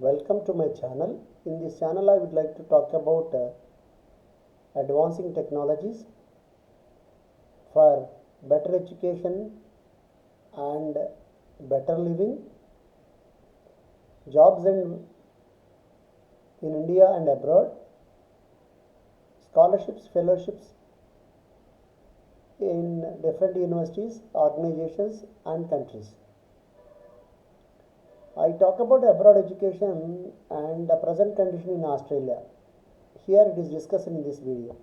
Welcome to my channel. In this channel, I would like to talk about advancing technologies for better education and better living, jobs in India and abroad, scholarships, fellowships in different universities, organizations, and countries. I talk about abroad education and the present condition in Australia. Here it is discussed in this video.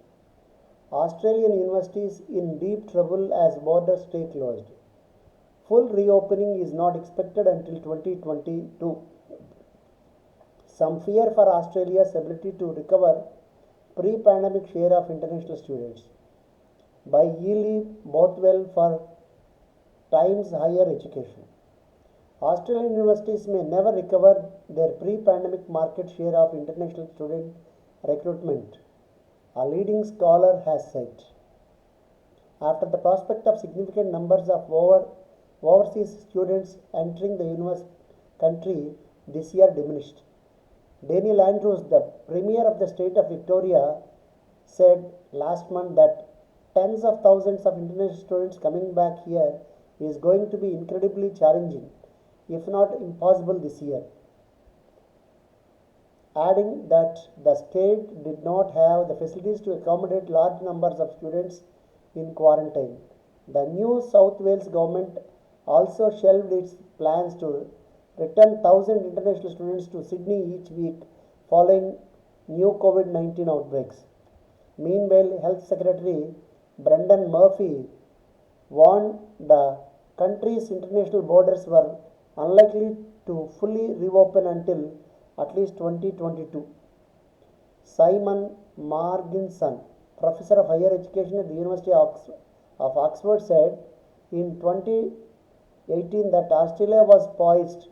Australian universities in deep trouble as borders stay closed. Full reopening is not expected until 2022. Some fear for Australia's ability to recover pre-pandemic share of international students. By Ely Bothwell for Times Higher Education. Australian universities may never recover their pre-pandemic market share of international student recruitment, a leading scholar has said. After the prospect of significant numbers of overseas students entering the country this year diminished. Daniel Andrews, the Premier of the state of Victoria, said last month that tens of thousands of international students coming back here is going to be incredibly challenging, if not impossible this year, adding that the state did not have the facilities to accommodate large numbers of students in quarantine. The New South Wales government also shelved its plans to return 1,000 international students to Sydney each week following new COVID-19 outbreaks. Meanwhile, Health Secretary Brendan Murphy warned the country's international borders were unlikely to fully reopen until at least 2022. Simon Marginson, professor of higher education at the University of Oxford, said in 2018 that Australia was poised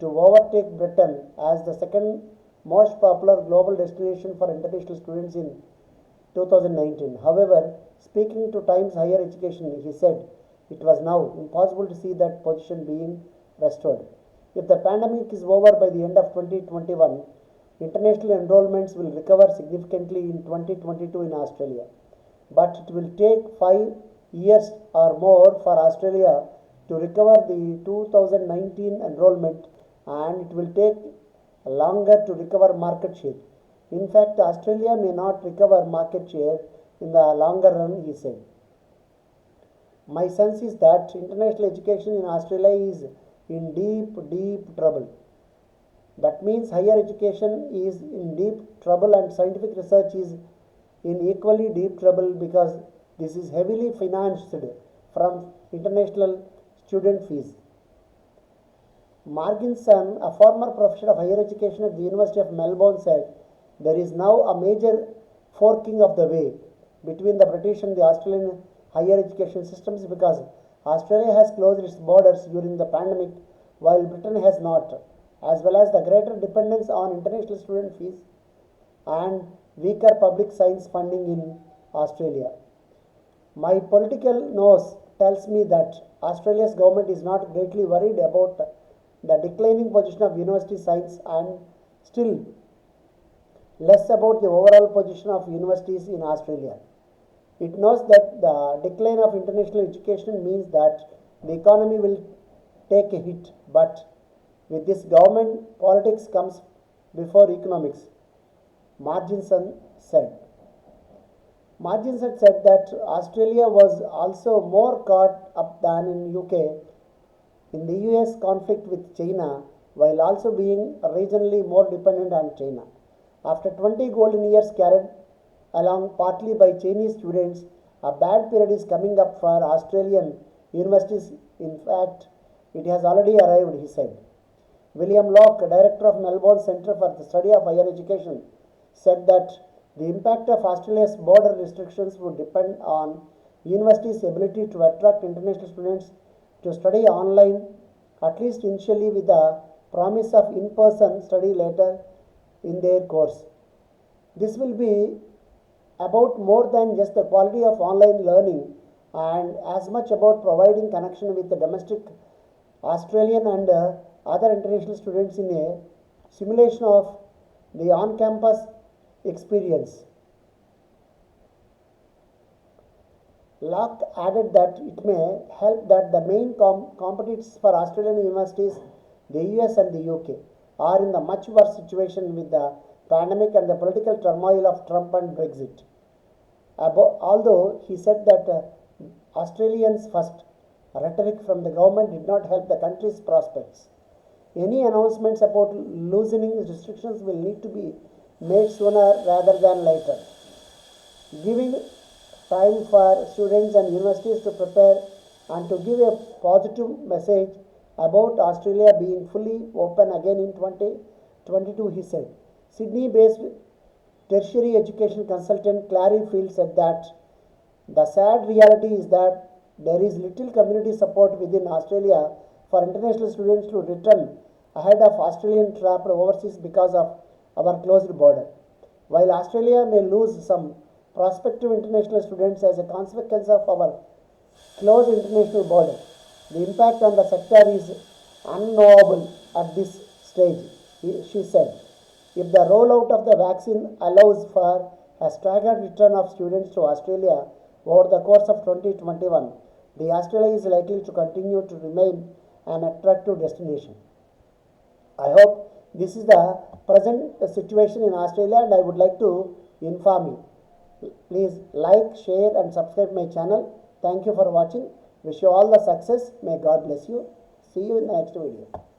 to overtake Britain as the second most popular global destination for international students in 2019. However, speaking to Times Higher Education, he said it was now impossible to see that position being restored. If the pandemic is over by the end of 2021, international enrollments will recover significantly in 2022 in Australia. But it will take 5 years or more for Australia to recover the 2019 enrollment, and it will take longer to recover market share. In fact, Australia may not recover market share in the longer run, he said. My sense is that international education in Australia is in deep trouble. That means higher education is in deep trouble and scientific research is in equally deep trouble because this is heavily financed from international student fees. Marginson, a former professor of higher education at the University of Melbourne, said there is now a major forking of the way between the British and the Australian higher education systems because Australia has closed its borders during the pandemic while Britain has not, as well as the greater dependence on international student fees and weaker public science funding in Australia. My political nose tells me that Australia's government is not greatly worried about the declining position of university science and still less about the overall position of universities in Australia. It knows that the decline of international education means that the economy will take a hit, but with this government, politics comes before economics, Marginson said. Marginson said that Australia was also more caught up than in UK in the US conflict with China, while also being regionally more dependent on China. After 20 golden years carried along partly by Chinese students, a bad period is coming up for Australian universities. In fact, it has already arrived, he said. William Locke, director of Melbourne Centre for the Study of Higher Education, said that the impact of Australia's border restrictions would depend on universities' ability to attract international students to study online, at least initially with the promise of in-person study later in their course. This will be about more than just the quality of online learning and as much about providing connection with the domestic Australian and other international students in a simulation of the on-campus experience. Locke added that it may help that the main competitors for Australian universities, the US and the UK, are in the much worse situation with the pandemic and the political turmoil of Trump and Brexit. Although he said that Australians first rhetoric from the government did not help the country's prospects. Any announcements about loosening restrictions will need to be made sooner rather than later. Giving time for students and universities to prepare and to give a positive message about Australia being fully open again in 2022, he said. Sydney-based tertiary education consultant Clary Field said that the sad reality is that there is little community support within Australia for international students to return ahead of Australian trapped overseas because of our closed border. While Australia may lose some prospective international students as a consequence of our closed international border, the impact on the sector is unknowable at this stage, she said. If the rollout of the vaccine allows for a staggered return of students to Australia over the course of 2021, the Australia is likely to continue to remain an attractive destination. I hope this is the present situation in Australia, and I would like to inform you. Please like, share and subscribe my channel. Thank you for watching. Wish you all the success. May God bless you. See you in the next video.